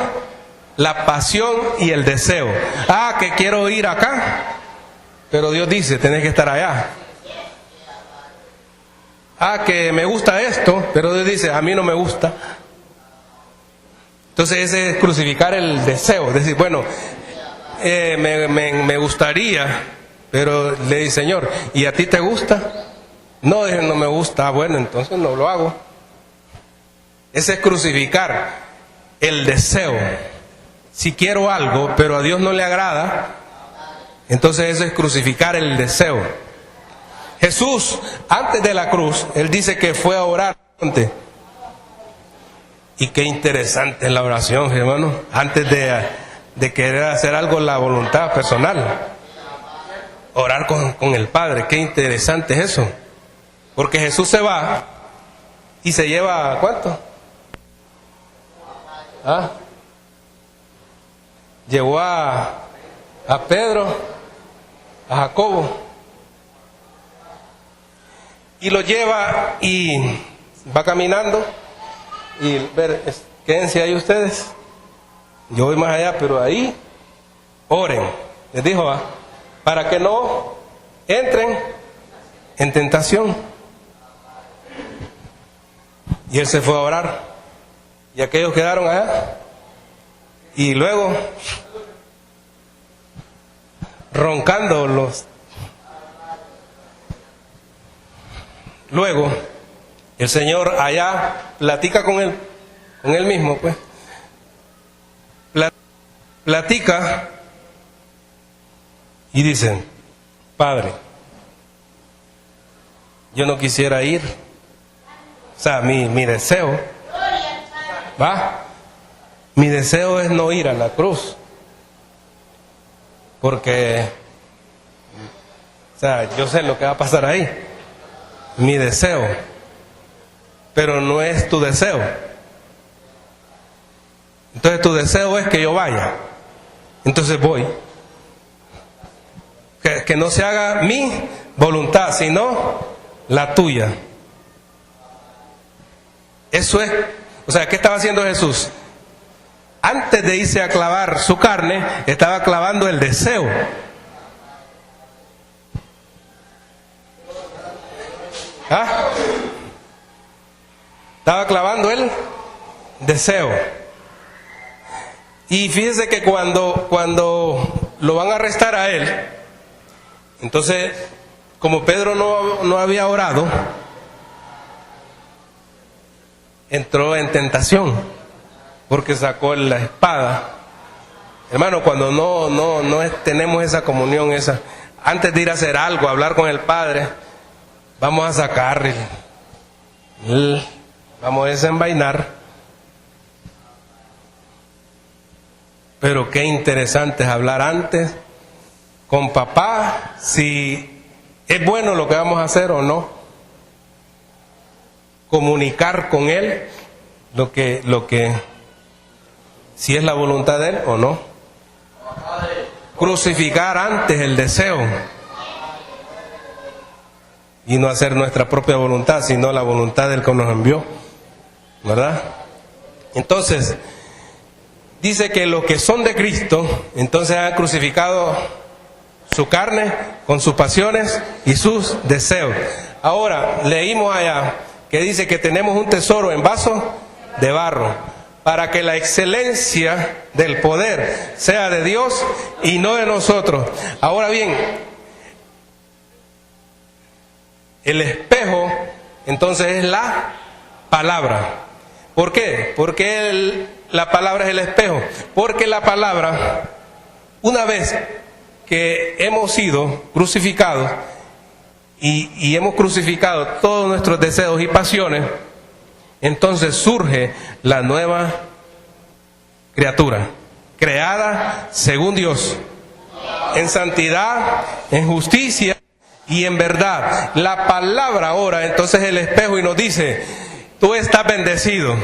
la pasión y el deseo. Ah, que quiero ir acá, pero Dios dice, tenés que estar allá. Ah, que me gusta esto, pero Dios dice, a mí no me gusta. Entonces ese es crucificar el deseo. Es decir, bueno, me gustaría, pero le dice, Señor, ¿y a ti te gusta? No, no me gusta. Ah, bueno, entonces no lo hago. Ese es crucificar el deseo. Si quiero algo, pero a Dios no le agrada, entonces eso es crucificar el deseo. Jesús, antes de la cruz, Él dice que fue a orar. Y qué interesante es la oración, hermano. Antes de querer hacer algo, la voluntad personal. Orar con el Padre, qué interesante es eso. Porque Jesús se va y se lleva, ¿cuánto? ¿Ah? Llevó a Pedro, a Jacobo, y lo lleva y va caminando y quédense ahí ustedes, yo voy más allá, pero ahí oren, les dijo, para que no entren en tentación. Y él se fue a orar y aquellos quedaron allá y luego roncando luego el Señor allá platica con él mismo, pues platica y dicen, Padre, yo no quisiera ir, o sea, mi deseo, mi deseo es no ir a la cruz. Porque, o sea, yo sé lo que va a pasar ahí. Mi deseo. Pero no es tu deseo. Entonces tu deseo es que yo vaya. Entonces voy. Que no se haga mi voluntad, sino la tuya. Eso es, o sea, ¿qué estaba haciendo Jesús? Antes de irse a clavar su carne, estaba clavando el deseo. Estaba clavando el deseo. Y fíjese que cuando lo van a arrestar a él, entonces, como Pedro no había orado, entró en tentación. Porque sacó la espada. Hermano, cuando no tenemos esa comunión, antes de ir a hacer algo, hablar con el Padre, vamos a sacar, vamos a desenvainar. Pero qué interesante es hablar antes con papá, si es bueno lo que vamos a hacer o no. Comunicar con él lo que si es la voluntad de él o no. Crucificar antes el deseo y no hacer nuestra propia voluntad, sino la voluntad del que nos envió, ¿verdad? Entonces dice que los que son de Cristo entonces han crucificado su carne, con sus pasiones y sus deseos. Ahora, leímos allá que dice que tenemos un tesoro en vaso de barro, para que la excelencia del poder sea de Dios y no de nosotros. Ahora bien, el espejo entonces es la palabra. ¿Por qué? Porque la palabra es el espejo. Porque la palabra, una vez que hemos sido crucificados y hemos crucificado todos nuestros deseos y pasiones, entonces surge la nueva criatura, creada según Dios, en santidad, en justicia y en verdad. La palabra ahora entonces es el espejo y nos dice: tú estás bendecido,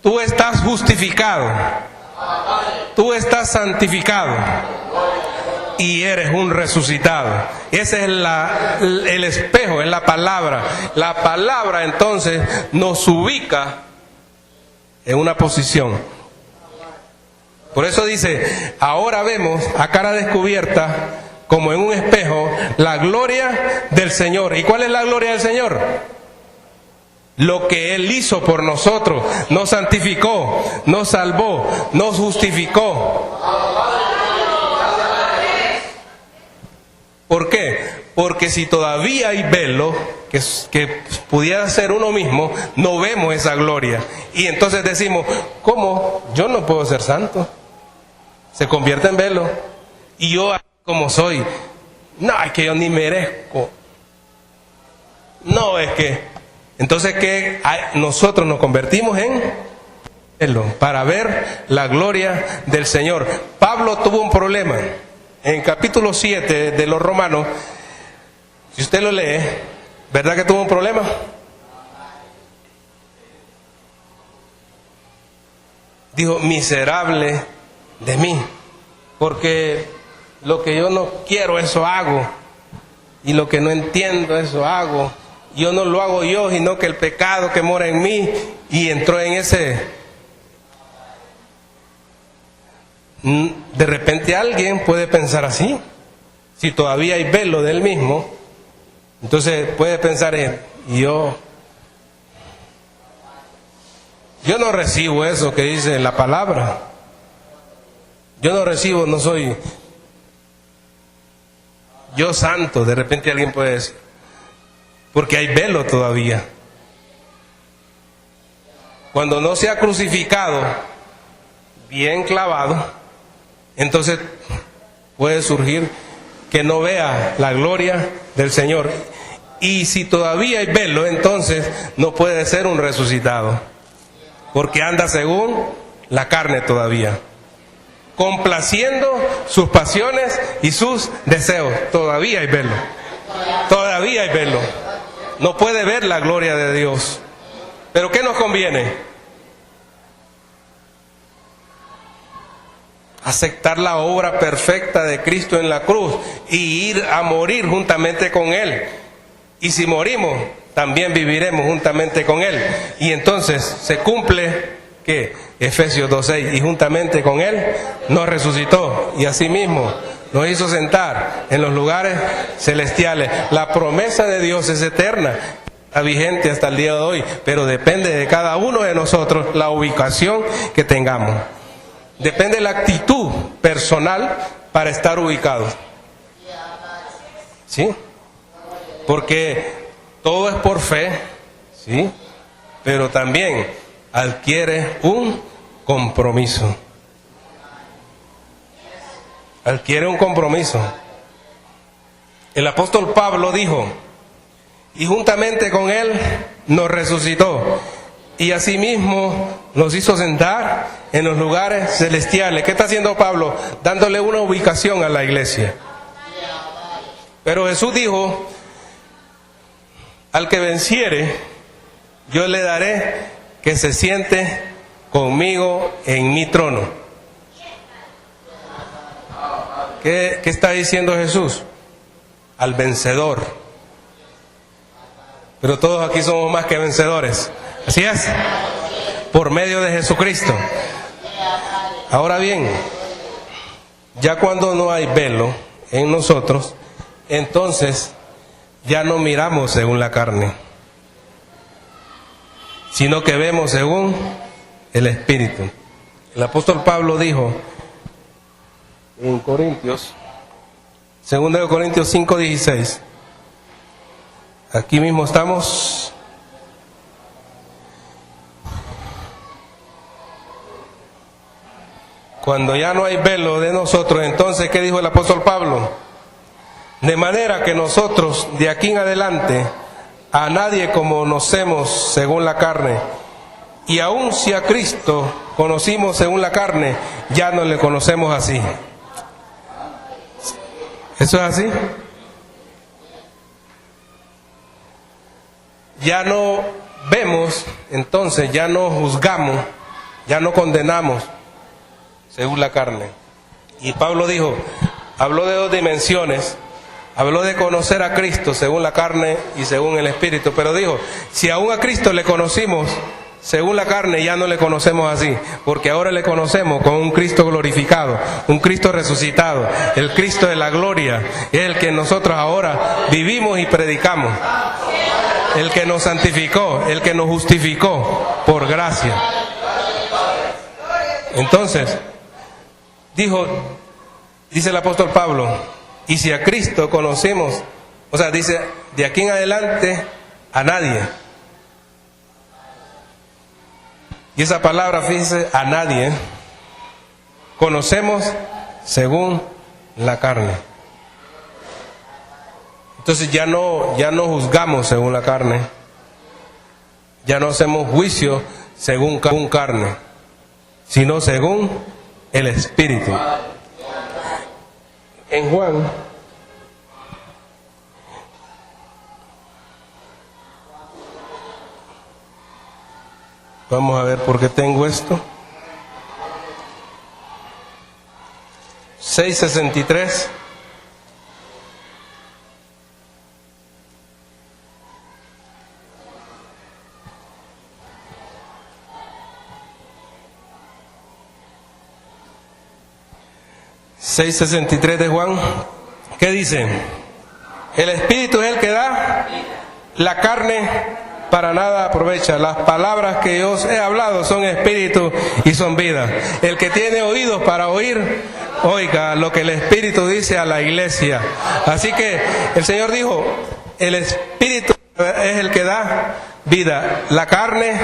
tú estás justificado, tú estás santificado y eres un resucitado. Ese es el espejo, es la palabra. La palabra entonces nos ubica en una posición. Por eso dice: ahora vemos a cara descubierta, como en un espejo, la gloria del Señor. ¿Y cuál es la gloria del Señor? Lo que Él hizo por nosotros, nos santificó, nos salvó, nos justificó. ¿Por qué? Porque si todavía hay velo que pudiera ser uno mismo, no vemos esa gloria. Y entonces decimos: ¿cómo? Yo no puedo ser santo. Se convierte en velo. Y yo, como soy, no, es que yo ni merezco. No, es que... Entonces, ¿qué? Nosotros nos convertimos en velo para ver la gloria del Señor. Pablo tuvo un problema. En capítulo 7 de los Romanos, si usted lo lee, ¿verdad que tuvo un problema? Dijo: miserable de mí, porque lo que yo no quiero, eso hago, y lo que no entiendo, eso hago. Yo no lo hago yo, sino que el pecado que mora en mí. Y entró en ese... De repente alguien puede pensar así, si todavía hay velo del mismo. Entonces puede pensar yo no recibo eso que dice la palabra. Yo no recibo, no soy yo santo. De repente alguien puede decir, porque hay velo todavía. Cuando no se ha crucificado, bien clavado, entonces puede surgir que no vea la gloria del Señor. Y si todavía hay velo, entonces no puede ser un resucitado, porque anda según la carne todavía, complaciendo sus pasiones y sus deseos. Todavía hay velo, todavía hay velo. No puede ver la gloria de Dios. ¿Pero qué nos conviene? Aceptar la obra perfecta de Cristo en la cruz y ir a morir juntamente con Él. Y si morimos, también viviremos juntamente con Él. Y entonces se cumple, ¿qué? Efesios 2:6, y juntamente con Él nos resucitó y asimismo nos hizo sentar en los lugares celestiales. La promesa de Dios es eterna, está vigente hasta el día de hoy, pero depende de cada uno de nosotros la ubicación que tengamos. Depende de la actitud personal para estar ubicados. ¿Sí? Porque todo es por fe, ¿sí? Pero también adquiere un compromiso. Adquiere un compromiso. El apóstol Pablo dijo: y juntamente con Él nos resucitó, y asimismo nos hizo sentar en los lugares celestiales. ¿Qué está haciendo Pablo? Dándole una ubicación a la iglesia. Pero Jesús dijo: al que venciere, yo le daré que se siente conmigo en mi trono. ¿Qué está diciendo Jesús? Al vencedor. Pero todos aquí somos más que vencedores. Así es, por medio de Jesucristo. Ahora bien, ya cuando no hay velo, en nosotros, entonces ya no miramos según la carne, sino que vemos según el Espíritu. El apóstol Pablo dijo en Corintios, 2 Corintios 5:16, aquí mismo estamos. Cuando ya no hay velo de nosotros, entonces, ¿qué dijo el apóstol Pablo? De manera que nosotros, de aquí en adelante, a nadie conocemos según la carne. Y aun si a Cristo conocimos según la carne, ya no le conocemos así. ¿Eso es así? Ya no vemos, entonces, ya no juzgamos, ya no condenamos según la carne. Y Pablo dijo, habló de dos dimensiones, habló de conocer a Cristo según la carne y según el Espíritu, pero dijo, si aún a Cristo le conocimos según la carne, ya no le conocemos así, porque ahora le conocemos con un Cristo glorificado, un Cristo resucitado, el Cristo de la gloria, es el que nosotros ahora vivimos y predicamos, el que nos santificó, el que nos justificó por gracia. Entonces, dice el apóstol Pablo, y si a Cristo conocemos, o sea, dice, de aquí en adelante a nadie. Y esa palabra, fíjense, a nadie, conocemos según la carne. Entonces ya no juzgamos según la carne, ya no hacemos juicio según carne, sino según el Espíritu. En Juan, vamos a ver por qué tengo esto. 6:63. De Juan, ¿qué dice? El Espíritu es el que da, la carne para nada aprovecha. Las palabras que yo os he hablado son espíritu y son vida. El que tiene oídos para oír, oiga lo que el Espíritu dice a la iglesia. Así que el Señor dijo, el Espíritu es el que da vida, la carne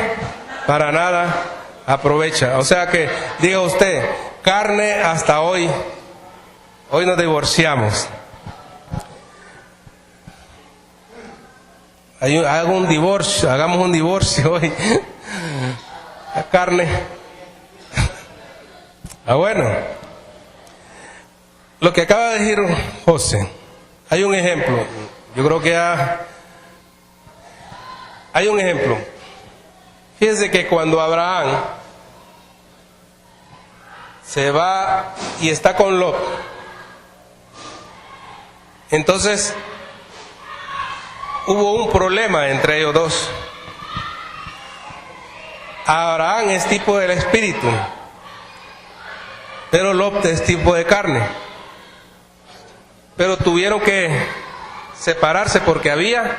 para nada aprovecha. O sea que, diga usted, carne hasta hoy nos divorciamos. Hagamos un divorcio hoy. La carne. Bueno, lo que acaba de decir José, hay un ejemplo. Yo creo que hay un ejemplo. Fíjense que cuando Abraham se va y está con Lot, entonces hubo un problema entre ellos dos. Abraham es tipo del espíritu, pero Lot es tipo de carne. Pero tuvieron que separarse porque había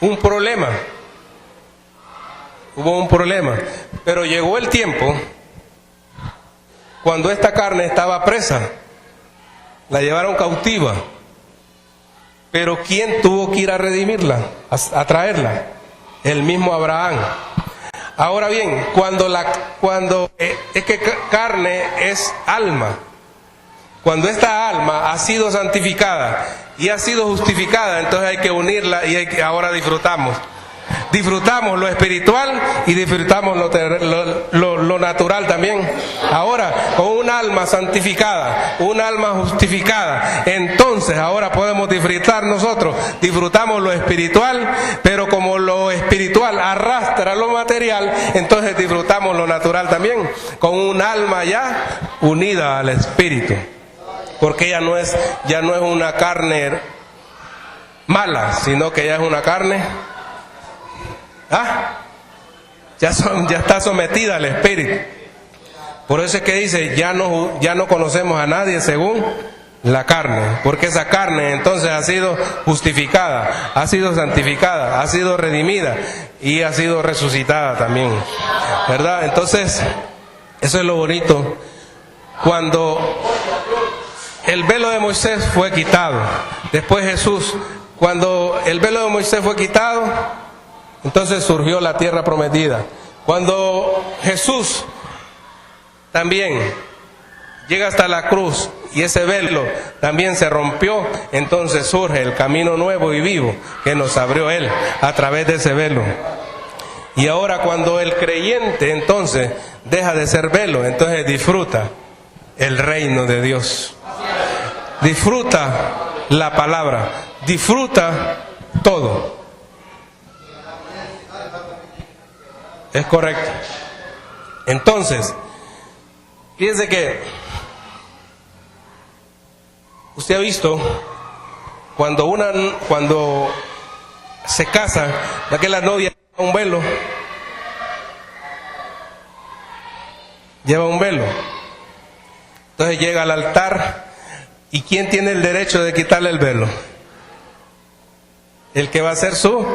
un problema. Hubo un problema. Pero llegó el tiempo cuando esta carne estaba presa. La llevaron cautiva. Pero ¿quién tuvo que ir a redimirla, a traerla? El mismo Abraham. Ahora bien, es que carne es alma. Cuando esta alma ha sido santificada y ha sido justificada, entonces hay que unirla y ahora disfrutamos lo espiritual y disfrutamos lo natural también. Ahora, con un alma santificada, un alma justificada, entonces ahora podemos disfrutar nosotros, disfrutamos lo espiritual, pero como lo espiritual arrastra lo material, entonces disfrutamos lo natural también, con un alma ya unida al espíritu, porque ya no es una carne mala, sino que ya es una carne ya está sometida al Espíritu. Por eso es que dice, ya no conocemos a nadie según la carne, porque esa carne entonces ha sido justificada, ha sido santificada, ha sido redimida y ha sido resucitada también, ¿verdad? Entonces, eso es lo bonito. Cuando el velo de Moisés fue quitado, después Jesús, cuando el velo de Moisés fue quitado, entonces surgió la tierra prometida. Cuando Jesús también llega hasta la cruz y ese velo también se rompió, entonces surge el camino nuevo y vivo que nos abrió Él a través de ese velo. Y ahora cuando el creyente entonces deja de ser velo, entonces disfruta el reino de Dios. Disfruta la palabra, disfruta todo. Es correcto. Entonces, fíjense que usted ha visto cuando se casa, ya que la novia lleva un velo. Lleva un velo. Entonces llega al altar. ¿Y quién tiene el derecho de quitarle el velo? El que va a ser su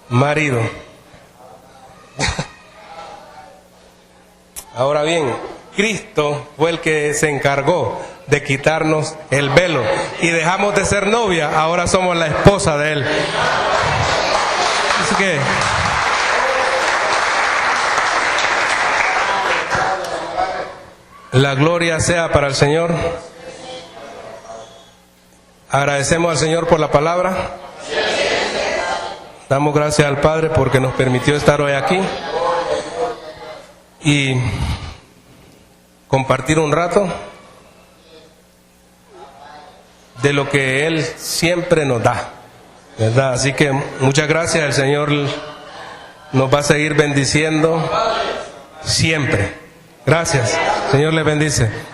marido. Ahora bien, Cristo fue el que se encargó de quitarnos el velo y dejamos de ser novia, ahora somos la esposa de Él. Así que la gloria sea para el Señor. Agradecemos al Señor por la palabra. Damos gracias al Padre porque nos permitió estar hoy aquí y compartir un rato de lo que Él siempre nos da, ¿verdad? Así que muchas gracias. El Señor nos va a seguir bendiciendo siempre. Gracias. Señor les bendice.